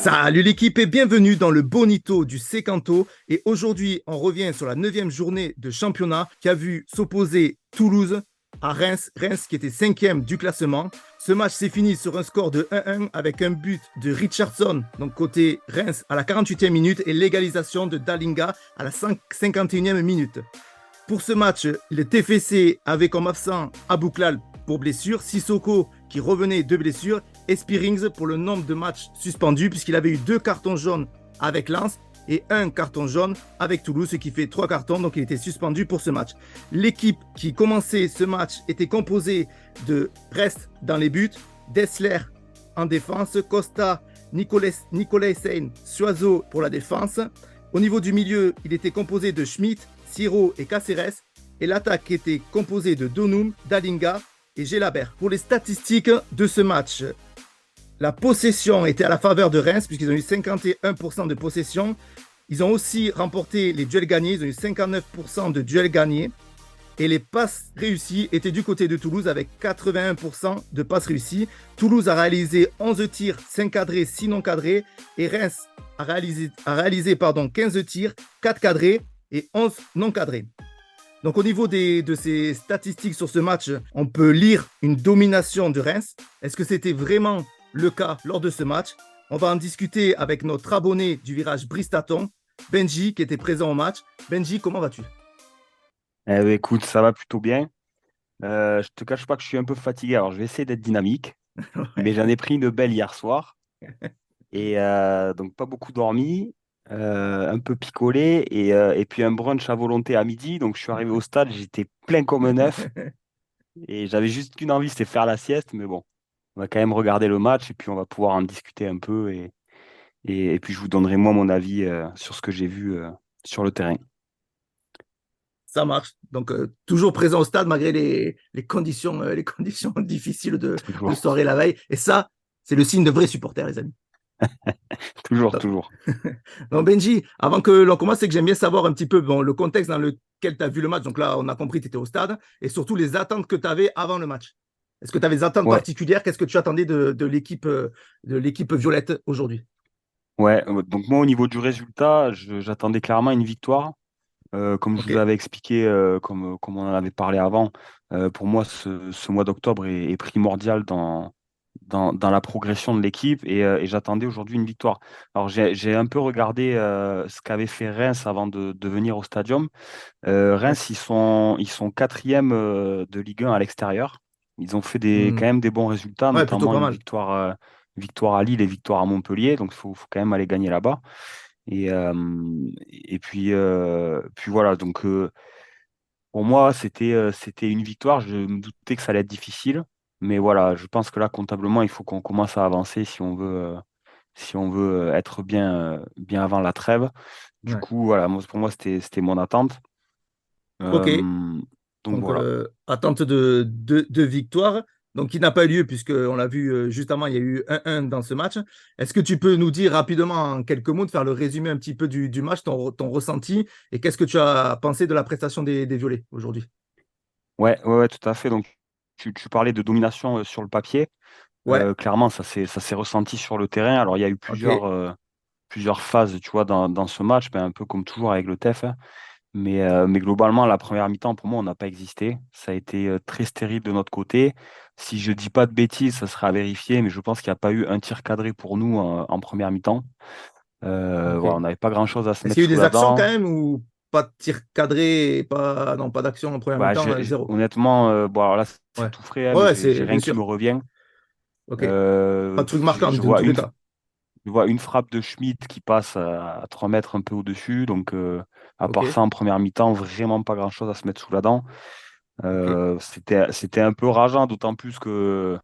Salut l'équipe et bienvenue dans le Bonito du Secanto. Et aujourd'hui, on revient sur la neuvième journée de championnat qui a vu s'opposer Toulouse à Reims. Reims qui était cinquième du classement. Ce match s'est fini sur un score de 1-1 avec un but de Richardson, donc côté Reims, à la 48e minute et l'égalisation de Dalinga à la 51e minute. Pour ce match, le TFC avait comme absent Abouklal pour blessure, Sissoko qui revenait de blessure et Spearings pour le nombre de matchs suspendus puisqu'il avait eu 2 cartons jaunes avec Lens et 1 carton jaune avec Toulouse, ce qui fait 3 cartons, donc il était suspendu pour ce match. L'équipe qui commençait ce match était composée de Rest dans les buts, Dessler en défense, Costa, Nicolaisen, Suazo pour la défense. Au niveau du milieu, il était composé de Schmidt, Siro et Caceres, et l'attaque était composée de Donum, Dalinga et Gelabert. Pour les statistiques de ce match, la possession était à la faveur de Reims, puisqu'ils ont eu 51% de possession. Ils ont aussi remporté les duels gagnés, ils ont eu 59% de duels gagnés. Et les passes réussies étaient du côté de Toulouse avec 81% de passes réussies. Toulouse a réalisé 11 tirs, 5 cadrés, 6 non cadrés. Et Reims a réalisé 15 tirs, 4 cadrés et 11 non cadrés. Donc au niveau de ces statistiques sur ce match, on peut lire une domination de Reims. Est-ce que c'était vraiment le cas lors de ce match? On va en discuter avec notre abonné du virage Bristaton, Benji, qui était présent au match. Benji, comment vas-tu? Écoute, ça va plutôt bien. Je te cache pas que je suis un peu fatigué, alors je vais essayer d'être dynamique, mais j'en ai pris une belle hier soir et donc pas beaucoup dormi, un peu picolé et puis un brunch à volonté à midi. Donc je suis arrivé au stade, j'étais plein comme un œuf et j'avais juste qu'une envie, c'était faire la sieste. Mais bon, on va quand même regarder le match et puis on va pouvoir en discuter un peu et puis je vous donnerai moi mon avis sur ce que j'ai vu sur le terrain. Ça marche. Donc, toujours présent au stade malgré les conditions difficiles de Toujours, soirée la veille. Et ça, c'est le signe de vrais supporters, les amis. toujours, toujours. Donc, Benji, avant que l'on commence, c'est que j'aime bien savoir un petit peu le contexte dans lequel tu as vu le match. Donc là, on a compris que tu étais au stade et surtout les attentes que tu avais avant le match. Est-ce que tu avais des attentes Ouais. particulières? Qu'est-ce que tu attendais de l'équipe violette aujourd'hui? Ouais, donc moi au niveau du résultat, j'attendais clairement une victoire. Comme je Ok. vous avais expliqué, comme on en avait parlé avant, pour moi ce mois d'octobre est primordial dans la progression de l'équipe et j'attendais aujourd'hui une victoire. Alors j'ai un peu regardé ce qu'avait fait Reims avant de venir au stadium. Ouais. Reims, ils sont quatrième de Ligue 1 à l'extérieur. Ils ont fait Hmm. quand même des bons résultats, Ouais, plutôt notamment pas une mal. victoire à Lille et victoire à Montpellier. Donc il faut quand même aller gagner là-bas. Et puis voilà. Donc pour moi, c'était une victoire. Je me doutais que ça allait être difficile. Mais voilà, je pense que là, comptablement, il faut qu'on commence à avancer si on veut être bien avant la trêve. Du Ouais. coup, voilà, pour moi, c'était mon attente. Ok. Euh, donc Donc, voilà. attente de victoire, donc qui n'a pas eu lieu, puisqu'on l'a vu justement, il y a eu 1-1 dans ce match. Est-ce que tu peux nous dire rapidement, en quelques mots, de faire le résumé un petit peu du match, ton ressenti, et qu'est-ce que tu as pensé de la prestation des Violets aujourd'hui? Ouais, ouais, ouais, tout à fait. Donc, tu parlais de domination sur le papier. Ouais, Clairement, ça s'est ressenti sur le terrain. Alors, il y a eu ok, plusieurs phases, tu vois, dans ce match, ben, un peu comme toujours avec le TEF, hein. Mais globalement, la première mi-temps, pour moi, on n'a pas existé. Ça a été très stérile de notre côté. Si je dis pas de bêtises, ça sera à vérifier, mais je pense qu'il n'y a pas eu un tir cadré pour nous en première mi-temps. ok. Voilà, on n'avait pas grand-chose à se Est-ce mettre qu'il y a eu sous des la actions quand dent. même, ou pas de tir cadré, pas, non, pas d'action en première Bah, mi-temps, zéro? honnêtement, bon, alors là, c'est Ouais, tout frais, hein, ouais, mais ouais, j'ai c'est bien rien qui me sûr. revient. Ok, pas de truc Je, marquant je dans vois tous les une, cas. je vois une frappe de Schmitt qui passe à 3 mètres un peu au-dessus. Donc, à Ok, part ça, en première mi-temps, vraiment pas grand-chose à se mettre sous la dent. ok, C'était un peu rageant, d'autant plus que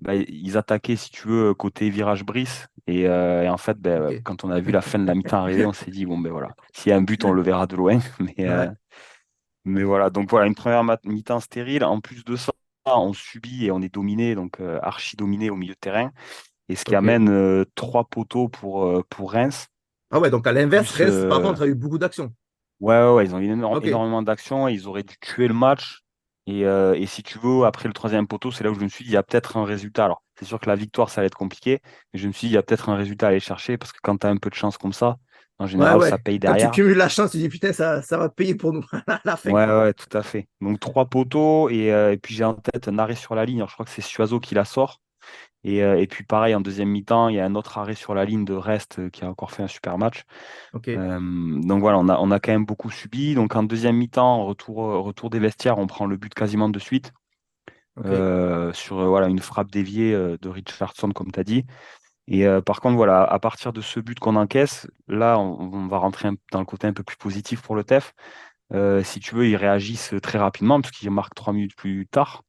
bah, ils attaquaient, si tu veux, côté virage Brice. Et en fait, ben, ok. quand on a vu la fin de la mi-temps arriver, on s'est dit, bon, ben voilà, s'il y a un but, on le verra de loin. Ouais, Mais voilà, donc voilà, une première mi-temps stérile. En plus de ça, on subit et on est dominé, donc archi dominé au milieu de terrain. Et ce qui ok. amène 3 poteaux pour Reims. Ah ouais, donc à l'inverse, Plus, Reims, par contre, a eu beaucoup d'actions. ouais, ouais, ouais, ils ont eu Ok, énormément d'actions et ils auraient dû tuer le match. Et si tu veux, après le troisième poteau, c'est là où je me suis dit, il y a peut-être un résultat. Alors, c'est sûr que la victoire, ça va être compliqué, mais je me suis dit, il y a peut-être un résultat à aller chercher parce que quand tu as un peu de chance comme ça, en Ouais, général, ça ouais. paye Quand tu derrière. cumules la chance, tu dis putain, ça va payer pour nous à la fin. Ouais, ouais, tout à fait. Donc, trois poteaux, et puis j'ai en tête un arrêt sur la ligne. Alors, je crois que c'est Suazo qui la sort. Et puis, pareil, en deuxième mi-temps, il y a un autre arrêt sur la ligne de Rest qui a encore fait un super match. Ok, Donc voilà, on a quand même beaucoup subi. Donc en deuxième mi-temps, retour des vestiaires, on prend le but quasiment de suite ok, sur voilà, une frappe déviée de Richardson, comme tu as dit. Et par contre, voilà, à partir de ce but qu'on encaisse, là, on va rentrer dans le côté un peu plus positif pour le TEF. Si tu veux, ils réagissent très rapidement parce qu'ils marquent 3 minutes plus tard.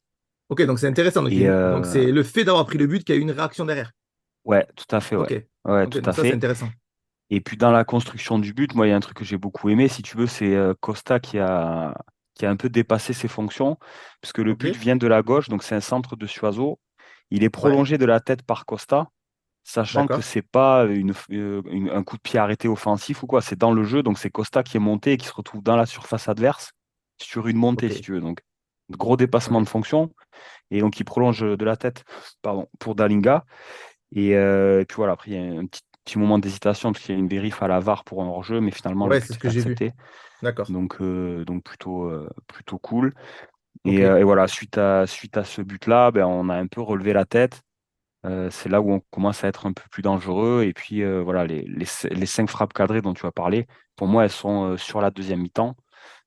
ok, donc c'est intéressant. Donc, Et donc c'est le fait d'avoir pris le but qui a eu une réaction derrière. ouais, tout à fait, ouais. Ok, Ouais, ok, tout à donc ça c'est fait. intéressant. Et puis dans la construction du but, moi, il y a un truc que j'ai beaucoup aimé, si tu veux, c'est Costa qui a un peu dépassé ses fonctions, puisque le Ok, but vient de la gauche, donc c'est un centre de Suazo. Il est ouais, prolongé de la tête par Costa, sachant que d'accord, c'est pas un coup de pied arrêté offensif ou quoi, c'est dans le jeu, donc c'est Costa qui est monté et qui se retrouve dans la surface adverse sur une montée, ok, si tu veux. Donc, gros dépassement de ok. fonction, et donc il prolonge de la tête, pardon, pour Dalinga. Et puis voilà, après, il y a un petit moment d'hésitation parce qu'il y a une vérif à la VAR pour un hors-jeu, mais finalement, le Ouais, c'est ce but que est j'ai vu. accepté. D'accord, Donc plutôt cool. ok. Et voilà, suite à ce but-là, ben, on a un peu relevé la tête. C'est là où on commence à être un peu plus dangereux. Et puis voilà, les 5 frappes cadrées dont tu as parlé, pour moi, elles sont sur la deuxième mi-temps.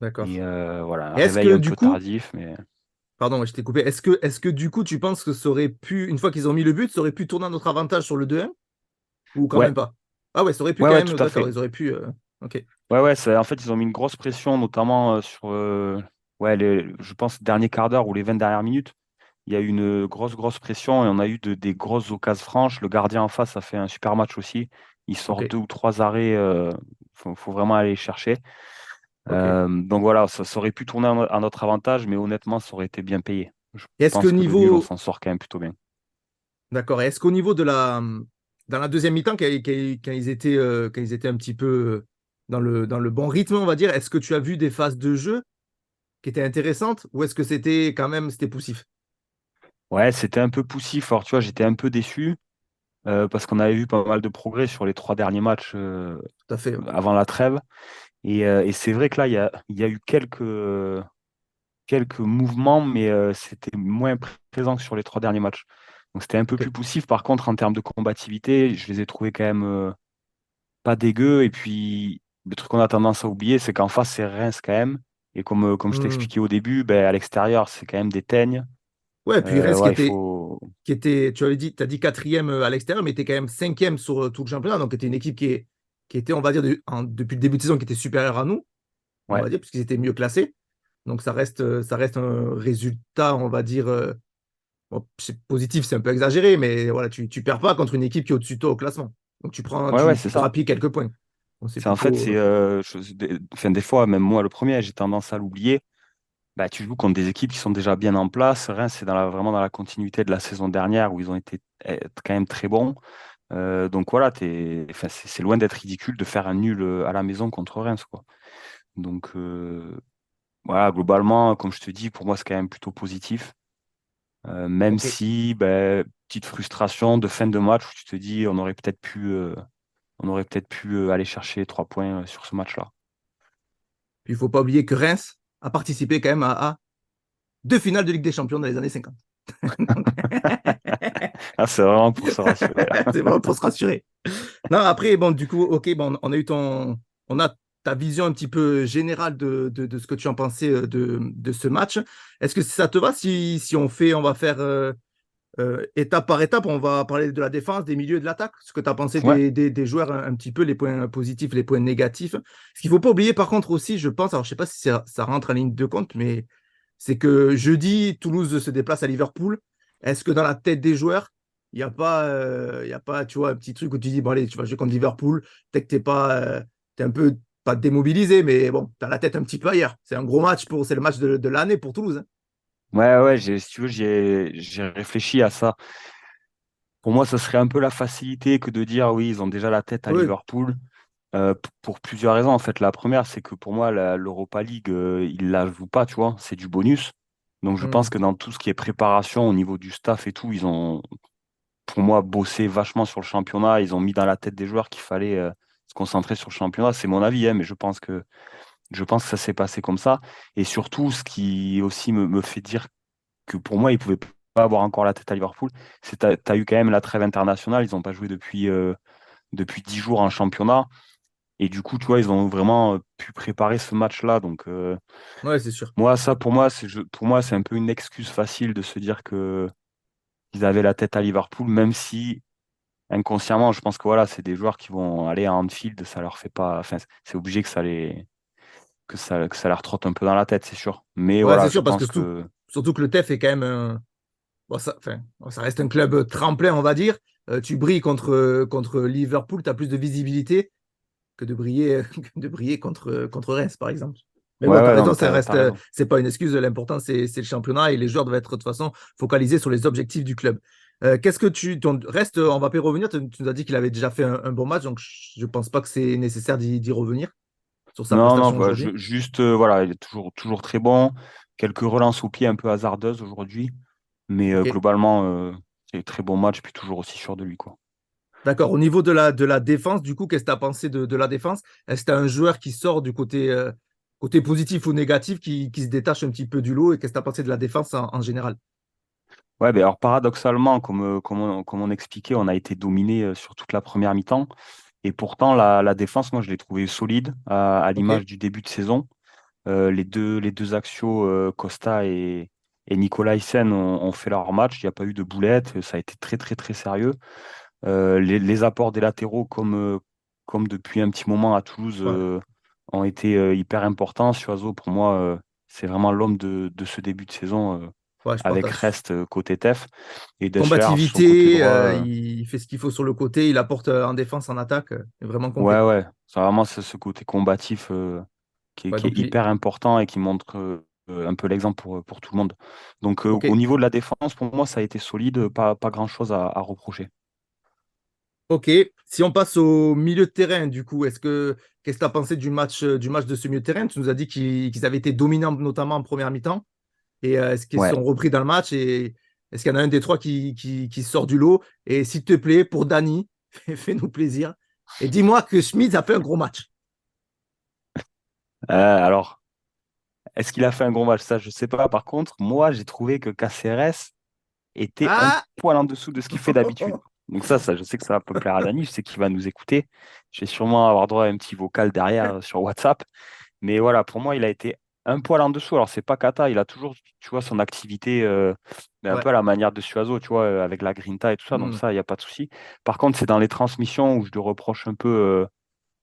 Et D'accord. voilà, un Et est-ce réveil que un du peu coup, tardif, mais pardon, je t'ai coupé, est-ce que du coup tu penses que ça aurait pu, une fois qu'ils ont mis le but, ça aurait pu tourner à notre avantage sur le 2-1 ou quand ouais, même pas? Ah ouais, ça aurait pu ouais, quand ouais, même, tout à d'accord, fait. ils auraient pu. Ok, Ouais, ouais, en fait, ils ont mis une grosse pression, notamment sur ouais, je pense, dernier quart d'heure ou les 20 dernières minutes. Il y a eu une grosse pression et on a eu des grosses occasions franches. Le gardien en face a fait un super match aussi. Il ok, sort 2 ou 3 arrêts. Faut vraiment aller les chercher. ok. Donc voilà, ça aurait pu tourner à notre avantage, mais honnêtement, ça aurait été bien payé. Je Et est-ce que pense que le nul, on niveau, s'en sort quand même plutôt bien. d'accord, et est-ce qu'au niveau de dans la deuxième mi-temps, quand ils étaient un petit peu dans le bon rythme, on va dire, est-ce que tu as vu des phases de jeu qui étaient intéressantes ou est-ce que c'était quand même, c'était poussif? Ouais, c'était un peu poussif. Alors, tu vois, j'étais un peu déçu parce qu'on avait vu pas mal de progrès sur les 3 derniers matchs Tout à fait, ouais. avant la trêve. Et c'est vrai que là, il y a eu quelques mouvements, mais c'était moins présent que sur les 3 derniers matchs. Donc c'était un peu Ok. plus poussif. Par contre, en termes de combativité, je les ai trouvés quand même pas dégueux. Et puis, le truc qu'on a tendance à oublier, c'est qu'en face, c'est Reims quand même. Et comme je Hmm. t'expliquais au début, ben, à l'extérieur, c'est quand même des teignes. Ouais, puis Reims Ouais, il faut. qui était, tu avais dit, t'as dit quatrième à l'extérieur, mais était quand même cinquième sur tout le championnat, donc était une équipe qui était, on va dire, depuis le début de saison, qui était supérieure à nous, on Ouais, va dire, puisqu'ils étaient mieux classés. Donc ça reste un résultat, on va dire, bon, c'est positif, c'est un peu exagéré, mais voilà, tu perds pas contre une équipe qui est au-dessus de toi au classement. Donc ouais, c'est tu ça. grappilles quelques points. Donc c'est C'est en fait, plutôt, c'est. Enfin, des fois, même moi, le premier, j'ai tendance à l'oublier. Bah, tu joues contre des équipes qui sont déjà bien en place. Reims, c'est vraiment dans la continuité de la saison dernière où ils ont été quand même très bons. Donc voilà, enfin, c'est loin d'être ridicule de faire un nul à la maison contre Reims, quoi. Donc voilà, globalement, comme je te dis, pour moi, c'est quand même plutôt positif. Même ok. si, ben, petite frustration de fin de match où tu te dis, on aurait peut-être pu aller chercher 3 points sur ce match-là. Puis il faut pas oublier que Reims a participé quand même à deux finales de Ligue des Champions dans les années 50. Donc, Ah, c'est vraiment pour se rassurer, là. c'est vraiment pour se rassurer. Non, après, bon, du coup, ok, bon, on a eu on a ta vision un petit peu générale de ce que tu en pensais de ce match. Est-ce que ça te va si on va faire étape par étape, on va parler de la défense, des milieux et de l'attaque, ce que tu as pensé Ouais, des joueurs un petit peu, les points positifs, les points négatifs. Ce qu'il ne faut pas oublier, par contre, aussi, je pense, alors je ne sais pas si ça rentre en ligne de compte, mais c'est que jeudi, Toulouse se déplace à Liverpool. Est-ce que dans la tête des joueurs, il y a pas, tu vois, un petit truc où tu dis, bon, allez, tu vas jouer contre Liverpool, peut-être que tu n'es pas, t'es un peu, pas démobilisé, mais bon, tu as la tête un petit peu ailleurs. C'est un gros match c'est le match de l'année pour Toulouse, hein. ouais, si tu veux, j'ai réfléchi à ça. Pour moi, ça serait un peu la facilité que de dire, oui, ils ont déjà la tête à Oui, Liverpool. Pour plusieurs raisons, en fait. La première, c'est que pour moi, l'Europa League, ils la jouent pas, tu vois, c'est du bonus. Donc je pense Hmm. que dans tout ce qui est préparation au niveau du staff et tout, ils ont, pour moi, bossé vachement sur le championnat. Ils ont mis dans la tête des joueurs qu'il fallait se concentrer sur le championnat. C'est mon avis, hein, mais je pense que ça s'est passé comme ça. Et surtout, ce qui aussi me fait dire que pour moi, ils ne pouvaient pas avoir encore la tête à Liverpool, c'est que tu as eu quand même la trêve internationale. Ils n'ont pas joué depuis 10 jours en championnat. Et du coup, tu vois, ils ont vraiment pu préparer ce match-là. Donc, Ouais, c'est sûr. moi, ça, pour moi, c'est un peu une excuse facile de se dire que ils avaient la tête à Liverpool, même si inconsciemment, je pense que voilà, c'est des joueurs qui vont aller à Anfield, ça leur fait pas. Enfin, c'est obligé que ça leur trotte un peu dans la tête, c'est sûr. Mais Ouais, voilà, c'est je sûr, parce que pense surtout, que. surtout que le TEF est quand même bon, ça, enfin, bon, ça reste un club tremplin, on va dire. Tu brilles contre Liverpool, tu as plus de visibilité que de briller contre Reims, par exemple. Mais bon, Ouais, tu as ouais, non, raison, mais ça t'as reste, raison. c'est pas une excuse. L'important, c'est le championnat et les joueurs doivent être de toute façon focalisés sur les objectifs du club. Qu'est-ce que reste, on va pas y revenir. Tu nous as dit qu'il avait déjà fait un bon match, donc je pense pas que c'est nécessaire d'y revenir sur sa Non, non, prestation bah, aujourd'hui. juste, voilà, il est toujours, toujours très bon. Quelques relances au pied un peu hasardeuses aujourd'hui. Mais Ok. globalement, c'est un très bon match, puis toujours aussi sûr de lui, quoi. D'accord. Au niveau de la défense, du coup, qu'est-ce que tu as pensé de la défense? Est-ce que tu as un joueur qui sort du côté positif ou négatif, qui se détache un petit peu du lot? Et qu'est-ce que tu as pensé de la défense en général? Ouais, ben alors paradoxalement, comme on expliquait, on a été dominé sur toute la première mi-temps. Et pourtant, la défense, moi, je l'ai trouvée solide, à Ok. l'image du début de saison. Les deux axiaux, Costa et Nicolaisen, ont fait leur match. Il n'y a pas eu de boulettes. Ça a été très, très, très sérieux. Les apports des latéraux, comme depuis un petit moment à Toulouse, Ouais, ont été hyper importants. Suazo, pour moi, c'est vraiment l'homme de ce début de saison, ouais, je avec partage. Rest côté TEF et Dessler sur son côté Combativité, droit. il fait ce qu'il faut sur le côté, il apporte en défense, en attaque, il est vraiment complet. Ouais, ouais, c'est vraiment ce côté combatif qui est, Ouais, qui est donc hyper important et qui montre un peu l'exemple pour tout le monde. Donc, ok. au niveau de la défense, pour moi, ça a été solide, pas grand-chose à reprocher. Ok. Si on passe au milieu de terrain, du coup, qu'est-ce que tu as pensé du match de ce milieu de terrain? Tu nous as dit qu'ils avaient été dominants, notamment en première mi-temps. Et est-ce qu'ils se Ouais. sont repris dans le match? Et est-ce qu'il y en a un des trois qui sort du lot? Et s'il te plaît, pour Dani, fais-nous plaisir. Et dis-moi que Schmidt a fait un gros match. Alors, est-ce qu'il a fait un gros match? Ça, je sais pas. Par contre, moi, j'ai trouvé que Caceres était un Ah! poil en dessous de ce qu'il fait d'habitude. Donc ça, je sais que ça va pas plaire à Dani, je sais qu'il va nous écouter. Je vais sûrement avoir droit à un petit vocal derrière sur WhatsApp. Mais voilà, pour moi, il a été un poil en dessous. Alors, c'est pas Kata, il a toujours, tu vois, son activité, mais un Ouais. peu à la manière de Suazo, tu vois, avec la grinta et tout ça. Donc Hmm. ça, il n'y a pas de souci. Par contre, c'est dans les transmissions où je lui reproche un peu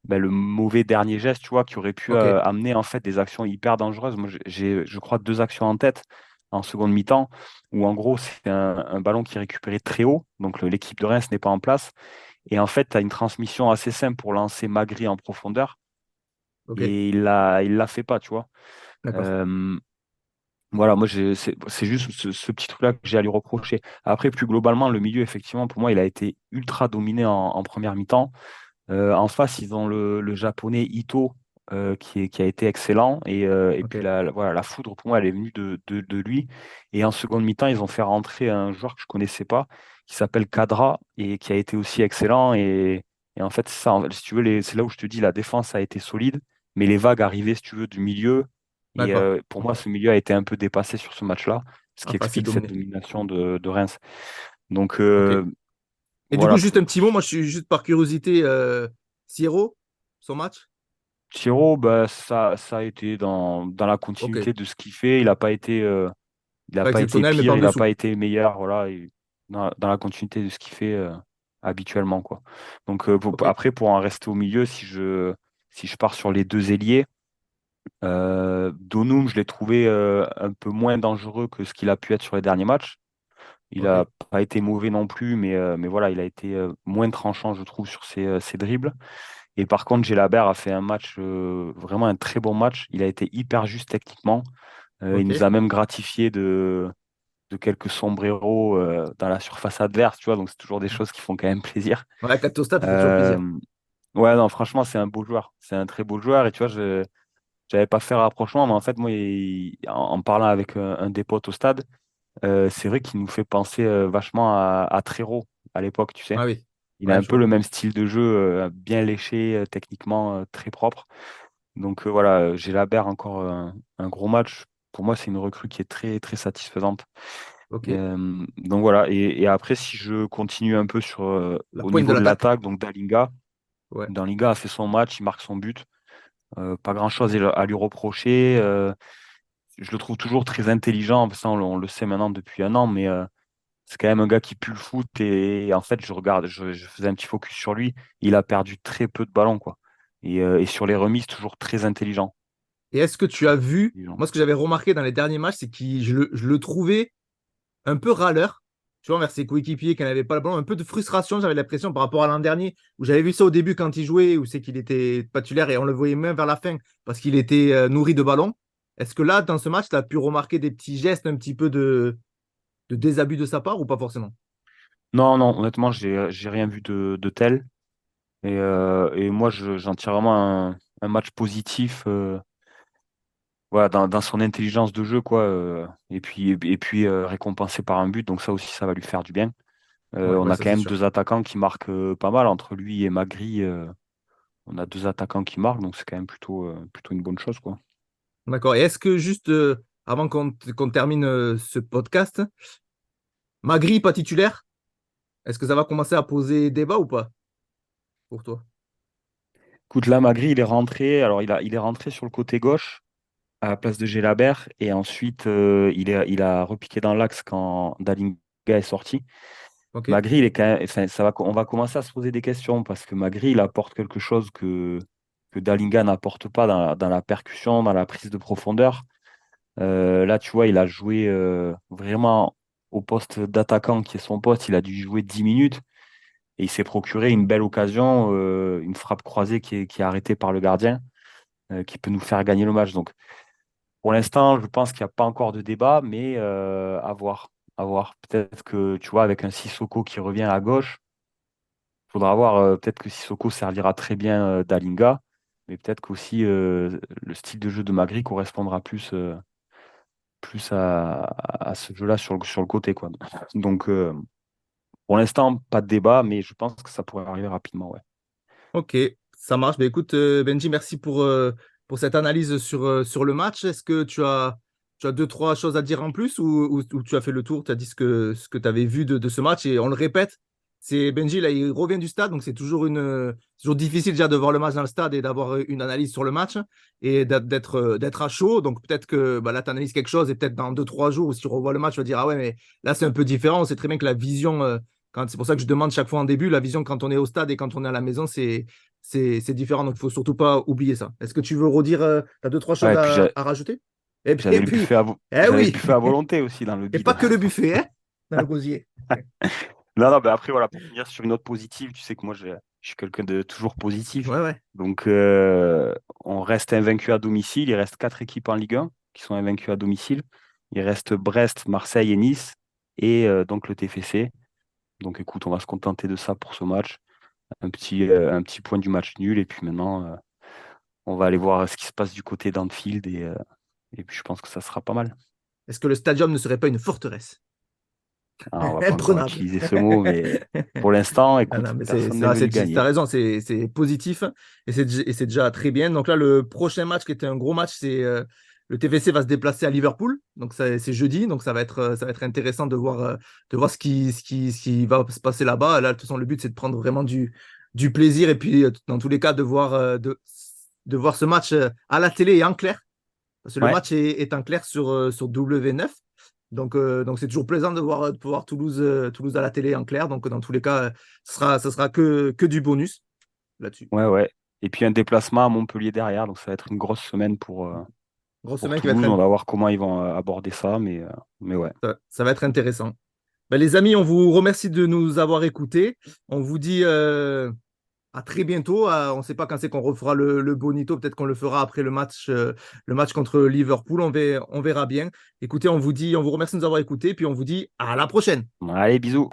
le mauvais dernier geste, tu vois, qui aurait pu Ok. amener en fait des actions hyper dangereuses. Moi, j'ai, je crois, deux actions en tête en seconde mi-temps, où en gros, c'est un ballon qui est récupéré très haut, donc l'équipe de Reims n'est pas en place. Et en fait, tu as une transmission assez simple pour lancer Magri en profondeur, Ok. et il l'a fait pas, tu vois. D'accord. Euh, voilà, moi, c'est juste ce petit truc-là que j'ai à lui reprocher. Après, plus globalement, le milieu, effectivement, pour moi, il a été ultra dominé en première mi-temps. En face, ils ont le japonais Ito, qui a été excellent. Et Ok. puis voilà, la foudre, pour moi, elle est venue de lui. Et en seconde mi-temps, ils ont fait rentrer un joueur que je ne connaissais pas, qui s'appelle Kadra, et qui a été aussi excellent. Et en fait, c'est ça, si tu veux, c'est là où je te dis, la défense a été solide, mais les vagues arrivaient, si tu veux, du milieu. Et D'accord. pour moi, ce milieu a été un peu dépassé sur ce match-là, ce Ah, qui pas assez explique cette dominé. domination de Reims. Donc, Ok. Et du coup, voilà. juste un petit mot, moi je suis juste par curiosité, Sierro, son match? Thiro, bah, ça a été dans la Ok. continuité de ce qu'il fait. Il a Pas pas été exceptionnel, mais pas pire, en il n'a dessous. pas été meilleur. Voilà, dans la continuité de ce qu'il fait habituellement, quoi. Donc, Ok. après, pour en rester au milieu, si je pars sur les deux ailiers, Donum, je l'ai trouvé un peu moins dangereux que ce qu'il a pu être sur les derniers matchs. Il Ok. n'a pas été mauvais non plus, mais voilà, il a été moins tranchant, je trouve, sur ses dribbles. Et par contre, Gelabert a fait un match, vraiment un très bon match. Il a été hyper juste techniquement. Il nous Ok. a même gratifié de quelques sombreros dans la surface adverse, tu vois. Donc, c'est toujours des choses qui font quand même plaisir. Ouais, Catostat, ça fait toujours plaisir. Euh, ouais, non, franchement, c'est un beau joueur. C'est un très beau joueur. Et tu vois, j'avais pas fait rapprochement, mais en fait, moi, en parlant avec un des potes au stade, c'est vrai qu'il nous fait penser vachement à Trero à l'époque, tu sais. Ah oui, Il a ouais, un je peu vois. le même style de jeu, bien léché, techniquement très propre. Donc voilà, Gélabert, encore un gros match. Pour moi, c'est une recrue qui est très, très satisfaisante. Ok. Donc voilà, et après, si je continue un peu La au pointe de niveau de l'attaque. l'attaque, donc Dalinga. Ouais. Dalinga a fait son match, il marque son but. Pas grand-chose à lui reprocher. Je le trouve toujours très intelligent. Ça, on le sait maintenant depuis un an, mais c'est quand même un gars qui pue le foot. Et en fait, je faisais un petit focus sur lui. Il a perdu très peu de ballons, quoi. Et sur les remises, toujours très intelligent. Et est-ce que tu Très as vu, intelligent. moi, ce que j'avais remarqué dans les derniers matchs, c'est que je le trouvais un peu râleur, tu vois, envers ses coéquipiers qui n'avaient pas le ballon, un peu de frustration, j'avais l'impression par rapport à l'an dernier, où j'avais vu ça au début quand il jouait, où c'est qu'il était patulaire et on le voyait même vers la fin parce qu'il était nourri de ballons. Est-ce que là, dans ce match, tu as pu remarquer des petits gestes, un petit peu de désabus de sa part ou pas forcément? Non, non, honnêtement, j'ai rien vu de tel. Et moi, j'en tire vraiment un match positif. Voilà, dans son intelligence de jeu, quoi. Et puis récompensé par un but, donc ça aussi, ça va lui faire du bien. Ouais, On ouais, a ça quand c'est même sûr. deux attaquants qui marquent pas mal entre lui et Magri. On a deux attaquants qui marquent, donc c'est quand même plutôt une bonne chose, quoi. D'accord. Et est-ce que juste avant qu'on termine ce podcast, Magri pas titulaire, est-ce que ça va commencer à poser débat ou pas pour toi? Écoute, là, Magri, il est rentré. Alors, il est rentré sur le côté gauche à la place de Gelabert, et ensuite, il a repiqué dans l'axe quand Dalinga est sorti. Ok. Magri, il est quand même, enfin, on va commencer à se poser des questions parce que Magri, il apporte quelque chose que Dalinga n'apporte pas dans la percussion, dans la prise de profondeur. Là, tu vois, il a joué vraiment au poste d'attaquant qui est son poste. Il a dû jouer 10 minutes et il s'est procuré une belle occasion, une frappe croisée qui est arrêtée par le gardien, qui peut nous faire gagner le match. Donc, pour l'instant, je pense qu'il n'y a pas encore de débat, mais à voir. À voir. Peut-être que, tu vois, avec un Sissoko qui revient à gauche, il faudra voir. Peut-être que Sissoko servira très bien Dalinga, mais peut-être qu'aussi le style de jeu de Magri correspondra plus à ce jeu-là sur le côté, quoi. Donc, pour l'instant, pas de débat, mais je pense que ça pourrait arriver rapidement, ouais. Ok, ça marche. Bah, écoute, Benji, merci pour cette analyse sur le match. Est-ce que tu as deux, trois choses à dire en plus ou tu as fait le tour, tu as dit ce que tu avais vu de ce match et on le répète, c'est Benji, là, il revient du stade, donc c'est toujours difficile déjà de voir le match dans le stade et d'avoir une analyse sur le match et d'être à chaud. Donc peut-être que bah, là, tu analyses quelque chose et peut-être dans deux, trois jours, si tu revois le match, tu vas dire, ah ouais, mais là, c'est un peu différent. On sait très bien que la vision, c'est pour ça que je demande chaque fois en début, la vision quand on est au stade et quand on est à la maison, c'est différent. Donc, il faut surtout pas oublier ça. Est-ce que tu veux redire, tu as deux, trois choses Ouais, et puis à rajouter? Et j'avais le puis, buffet eh j'avais le oui, buffet à volonté aussi dans le et pas bide. que le buffet, hein, dans le gosier. Non, non, bah après, voilà, pour finir sur une note positive, tu sais que moi, je suis quelqu'un de toujours positif. Ouais, ouais. Donc, on reste invaincu à domicile. Il reste quatre équipes en Ligue 1 qui sont invaincues à domicile. Il reste Brest, Marseille et Nice, et donc le TFC. Donc, écoute, on va se contenter de ça pour ce match. Un petit point du match nul. Et puis maintenant, on va aller voir ce qui se passe du côté d'Anfield. Et puis, je pense que ça sera pas mal. Est-ce que le stadium ne serait pas une forteresse? Alors, on va pas encore Imprenable. utiliser ce mot, mais pour l'instant, Ah écoute, non, mais personne n'est venu t'as gagner. raison, c'est positif et c'est déjà très bien. Donc là, le prochain match qui était un gros match, c'est le TFC va se déplacer à Liverpool. Donc c'est jeudi, donc ça va être intéressant de voir ce qui va se passer là-bas. Là, de toute façon, le but, c'est de prendre vraiment du plaisir et puis, dans tous les cas, de voir ce match à la télé et en clair. Parce que le Ouais. match est en clair sur W9. Donc c'est toujours plaisant de pouvoir Toulouse à la télé en clair. Donc, dans tous les cas, ça sera que du bonus là-dessus. Ouais, ouais. Et puis un déplacement à Montpellier derrière, donc ça va être une grosse semaine Grosse pour semaine qui va Toulouse. On va voir comment ils vont aborder ça, mais ouais. ça va être intéressant. Ben, les amis, on vous remercie de nous avoir écoutés. On vous dit à très bientôt. On ne sait pas quand c'est qu'on refera le Bonito. Peut-être qu'on le fera après le match contre Liverpool. On verra bien. Écoutez, on vous remercie de nous avoir écoutés. Puis on vous dit à la prochaine. Allez, bisous.